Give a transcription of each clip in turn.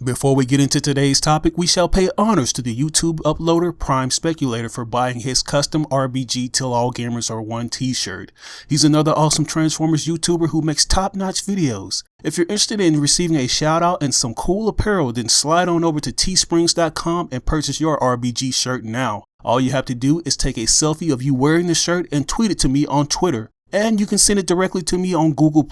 Before we get into today's topic, we shall pay honors to the YouTube uploader Prime Speculator for buying his custom RBG Till All Gamers Are One t-shirt. He's another awesome Transformers YouTuber who makes top-notch videos. If you're interested in receiving a shout out and some cool apparel, then slide on over to teesprings.com and purchase your RBG shirt now. All you have to do is take a selfie of you wearing the shirt and tweet it to me on Twitter. And you can send it directly to me on Google+.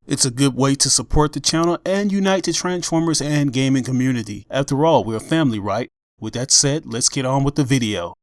It's a good way to support the channel and unite the Transformers and gaming community. After all, we're a family, right? With that said, let's get on with the video.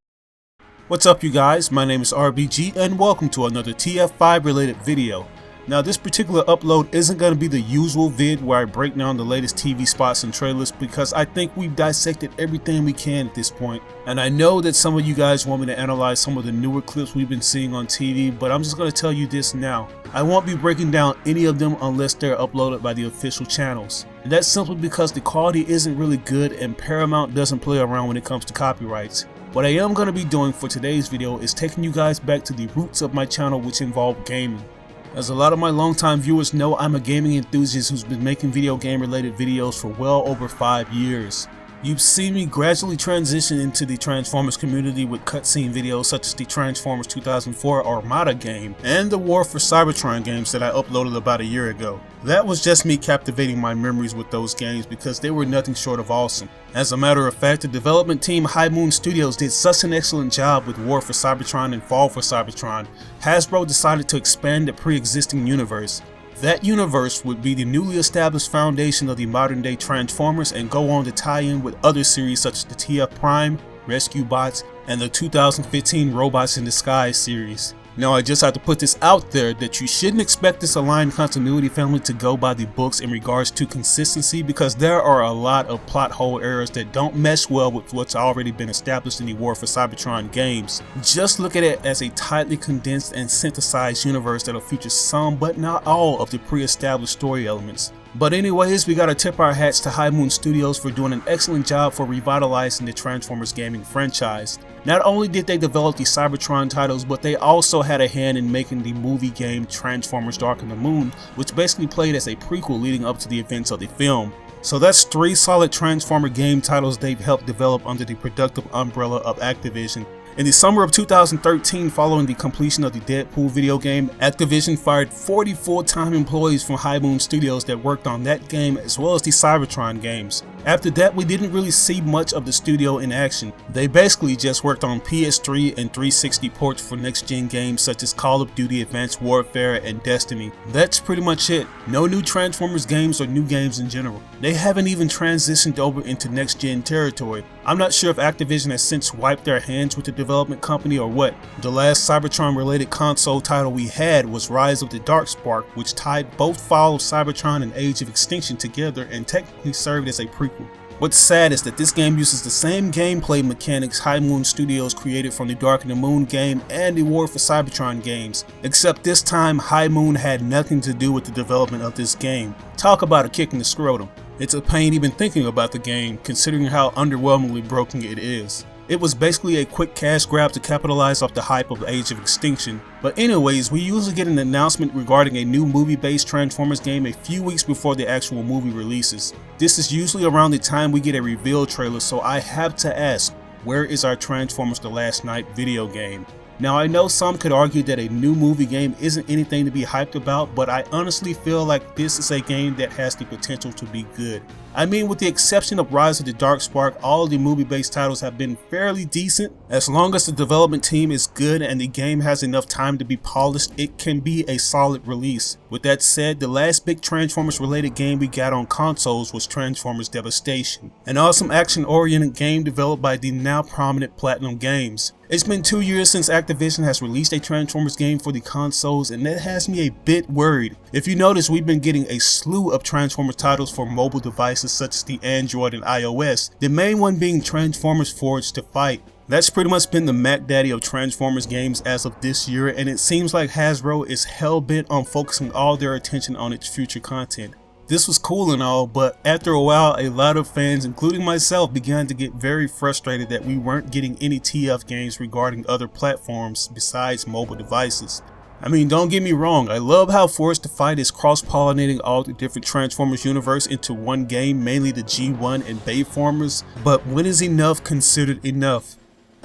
What's up you guys, my name is RBG and welcome to another TF5 related video. Now this particular upload isn't going to be the usual vid where I break down the latest TV spots and trailers because I think we've dissected everything we can at this point. And I know that some of you guys want me to analyze some of the newer clips we've been seeing on TV, but I'm just going to tell you this now. I won't be breaking down any of them unless they're uploaded by the official channels. And that's simply because the quality isn't really good and Paramount doesn't play around when it comes to copyrights. What I am going to be doing for today's video is taking you guys back to the roots of my channel, which involve gaming. As a lot of my longtime viewers know, I'm a gaming enthusiast who's been making video game related videos for well over 5 years. You've seen me gradually transition into the Transformers community with cutscene videos such as the Transformers 2004 Armada game and the War for Cybertron games that I uploaded about a year ago. That was just me captivating my memories with those games because they were nothing short of awesome. As a matter of fact, the development team High Moon Studios did such an excellent job with War for Cybertron and Fall for Cybertron, Hasbro decided to expand the pre-existing universe. That universe would be the newly established foundation of the modern day Transformers and go on to tie in with other series such as the TF Prime, Rescue Bots, and the 2015 Robots in Disguise series. Now I just have to put this out there that you shouldn't expect this aligned continuity family to go by the books in regards to consistency because there are a lot of plot hole errors that don't mesh well with what's already been established in the War for Cybertron games. Just look at it as a tightly condensed and synthesized universe that'll feature some but not all of the pre-established story elements. But anyways, we gotta tip our hats to High Moon Studios for doing an excellent job for revitalizing the Transformers gaming franchise. Not only did they develop the Cybertron titles, but they also had a hand in making the movie game Transformers Dark of the Moon, which basically played as a prequel leading up to the events of the film. So that's 3 solid Transformer game titles they've helped develop under the productive umbrella of Activision. In the summer of 2013, following the completion of the Deadpool video game, Activision fired 40 full-time employees from High Moon Studios that worked on that game as well as the Cybertron games. After that, we didn't really see much of the studio in action. They basically just worked on PS3 and 360 ports for next-gen games such as Call of Duty Advanced Warfare and Destiny. That's pretty much it. No new Transformers games or new games in general. They haven't even transitioned over into next-gen territory. I'm not sure if Activision has since wiped their hands with the development company or what. The last Cybertron related console title we had was Rise of the Darkspark, which tied both Fall of Cybertron and Age of Extinction together and technically served as a prequel. What's sad is that this game uses the same gameplay mechanics High Moon Studios created from the Dark of the Moon game and the War for Cybertron games, except this time High Moon had nothing to do with the development of this game. Talk about a kick in the scrotum. It's a pain even thinking about the game, considering how underwhelmingly broken it is. It was basically a quick cash grab to capitalize off the hype of Age of Extinction. But anyways, we usually get an announcement regarding a new movie-based Transformers game a few weeks before the actual movie releases. This is usually around the time we get a reveal trailer, so I have to ask, where is our Transformers The Last Night video game? Now I know some could argue that a new movie game isn't anything to be hyped about, but I honestly feel like this is a game that has the potential to be good. I mean, with the exception of Rise of the Darkspark, all of the movie-based titles have been fairly decent. As long as the development team is good and the game has enough time to be polished, it can be a solid release. With that said, the last big Transformers related game we got on consoles was Transformers Devastation, an awesome action-oriented game developed by the now prominent Platinum Games. It's been 2 years since Activision has released a Transformers game for the consoles, and that has me a bit worried. If you notice, we've been getting a slew of Transformers titles for mobile devices such as the Android and iOS, the main one being Transformers Forged to Fight. That's pretty much been the Mac Daddy of Transformers games as of this year, and it seems like Hasbro is hell-bent on focusing all their attention on its future content. This was cool and all, but after a while, a lot of fans, including myself, began to get very frustrated that we weren't getting any TF games regarding other platforms besides mobile devices. I mean, don't get me wrong, I love how Forced to Fight is cross-pollinating all the different Transformers universe into one game, mainly the G1 and Bayformers, but when is enough considered enough?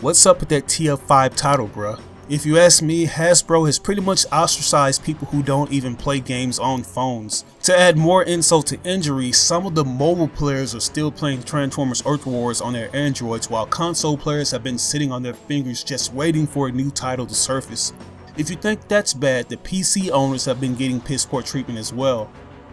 What's up with that TF5 title, bruh? If you ask me, Hasbro has pretty much ostracized people who don't even play games on phones. To add more insult to injury, some of the mobile players are still playing Transformers Earth Wars on their Androids, while console players have been sitting on their fingers just waiting for a new title to surface. If you think that's bad, the PC owners have been getting piss poor treatment as well.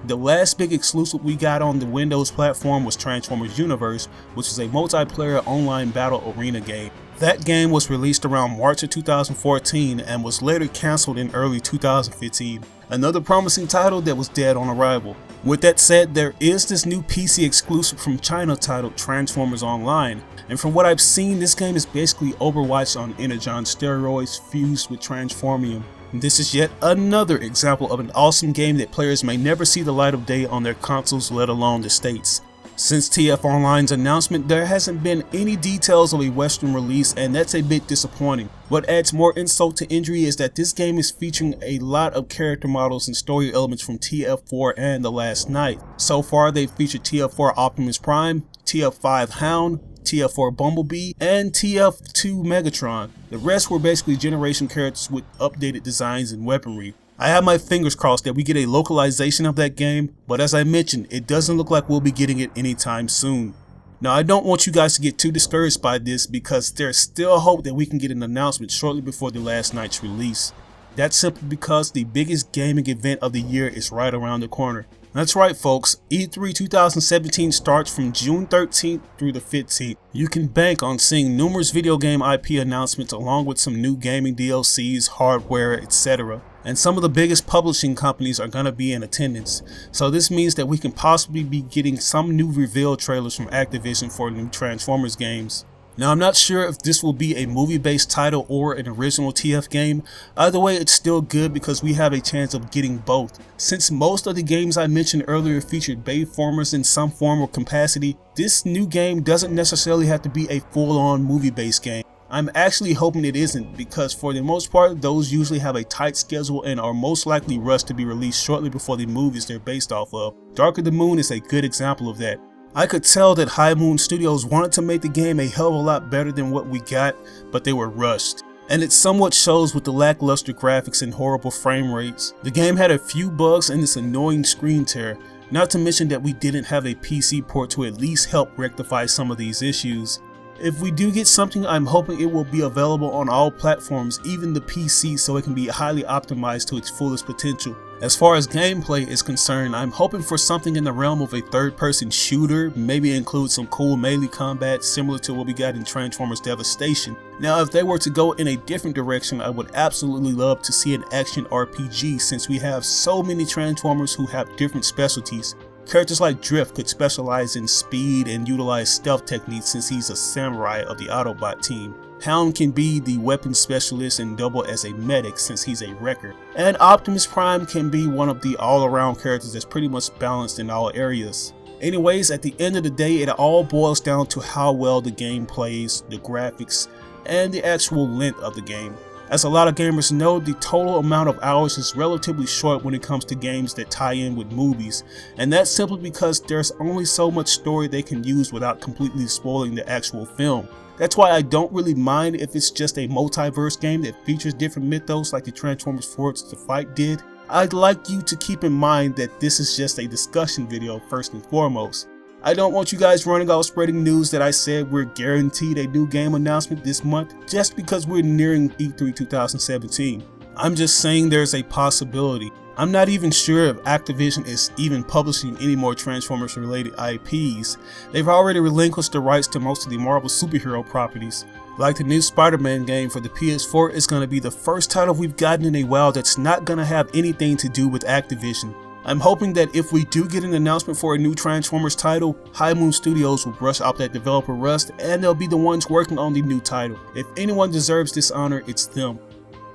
The last big exclusive we got on the Windows platform was Transformers Universe, which is a multiplayer online battle arena game. That game was released around March of 2014 and was later cancelled in early 2015. Another promising title that was dead on arrival. With that said, there is this new PC exclusive from China titled Transformers Online, and from what I've seen, this game is basically Overwatch on Energon steroids fused with Transformium. This is yet another example of an awesome game that players may never see the light of day on their consoles, let alone the States. Since TF Online's announcement, there hasn't been any details of a Western release, and that's a bit disappointing. What adds more insult to injury is that this game is featuring a lot of character models and story elements from TF4 and The Last Knight. So far, they've featured TF4 Optimus Prime, TF5 Hound, TF4 Bumblebee, and TF2 Megatron. The rest were basically generation characters with updated designs and weaponry. I have my fingers crossed that we get a localization of that game, but as I mentioned, it doesn't look like we'll be getting it anytime soon. Now, I don't want you guys to get too discouraged by this because there's still hope that we can get an announcement shortly before The Last Knight's release. That's simply because the biggest gaming event of the year is right around the corner. That's right, folks, E3 2017 starts from June 13th through the 15th. You can bank on seeing numerous video game IP announcements along with some new gaming DLCs, hardware, etc. And some of the biggest publishing companies are going to be in attendance. So this means that we can possibly be getting some new reveal trailers from Activision for new Transformers games. Now, I'm not sure if this will be a movie-based title or an original TF game. Either way, it's still good because we have a chance of getting both. Since most of the games I mentioned earlier featured Bayformers in some form or capacity, this new game doesn't necessarily have to be a full-on movie-based game. I'm actually hoping it isn't, because for the most part, those usually have a tight schedule and are most likely rushed to be released shortly before the movies they're based off of. Dark of the Moon is a good example of that. I could tell that High Moon Studios wanted to make the game a hell of a lot better than what we got, but they were rushed. And it somewhat shows with the lackluster graphics and horrible frame rates. The game had a few bugs and this annoying screen tear, not to mention that we didn't have a PC port to at least help rectify some of these issues. If we do get something, I'm hoping it will be available on all platforms, even the PC, so it can be highly optimized to its fullest potential. As far as gameplay is concerned, I'm hoping for something in the realm of a third-person shooter, maybe include some cool melee combat similar to what we got in Transformers Devastation. Now, if they were to go in a different direction, I would absolutely love to see an action RPG, since we have so many Transformers who have different specialties. Characters like Drift could specialize in speed and utilize stealth techniques since he's a samurai of the Autobot team. Hound can be the weapon specialist and double as a medic since he's a wrecker. And Optimus Prime can be one of the all-around characters that's pretty much balanced in all areas. Anyways, at the end of the day, it all boils down to how well the game plays, the graphics, and the actual length of the game. As a lot of gamers know, the total amount of hours is relatively short when it comes to games that tie in with movies, and that's simply because there's only so much story they can use without completely spoiling the actual film. That's why I don't really mind if it's just a multiverse game that features different mythos like the Transformers Forged to Fight did. I'd like you to keep in mind that this is just a discussion video first and foremost. I don't want you guys running out spreading news that I said we're guaranteed a new game announcement this month just because we're nearing E3 2017. I'm just saying there's a possibility. I'm not even sure if Activision is even publishing any more Transformers related IPs. They've already relinquished the rights to most of the Marvel superhero properties. Like the new Spider-Man game for the PS4 is going to be the first title we've gotten in a while that's not going to have anything to do with Activision. I'm hoping that if we do get an announcement for a new Transformers title, High Moon Studios will brush off that developer rust and they'll be the ones working on the new title. If anyone deserves this honor, it's them.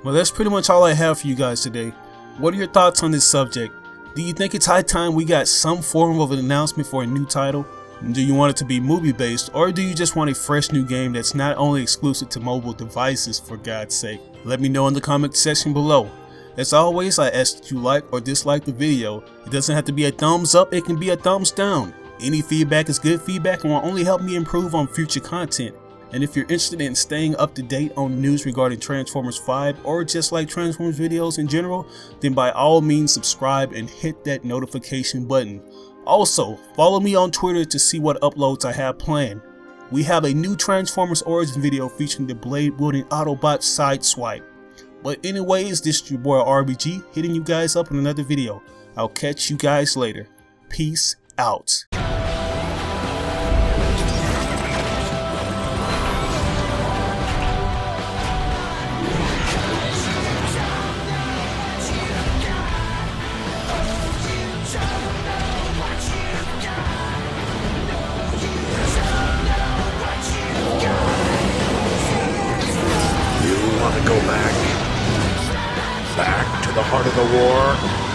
Well, that's pretty much all I have for you guys today. What are your thoughts on this subject? Do you think it's high time we got some form of an announcement for a new title? Do you want it to be movie based, or do you just want a fresh new game that's not only exclusive to mobile devices, for God's sake? Let me know in the comment section below. As always, I ask that you like or dislike the video. It doesn't have to be a thumbs up, it can be a thumbs down. Any feedback is good feedback and will only help me improve on future content. And if you're interested in staying up to date on news regarding Transformers 5 or just like Transformers videos in general, then by all means subscribe and hit that notification button. Also, follow me on Twitter to see what uploads I have planned. We have a new Transformers Origin video featuring the blade wielding Autobot Sideswipe. But anyways, this is your boy RBG hitting you guys up in another video. I'll catch you guys later. Peace out. Go back to the heart of the war.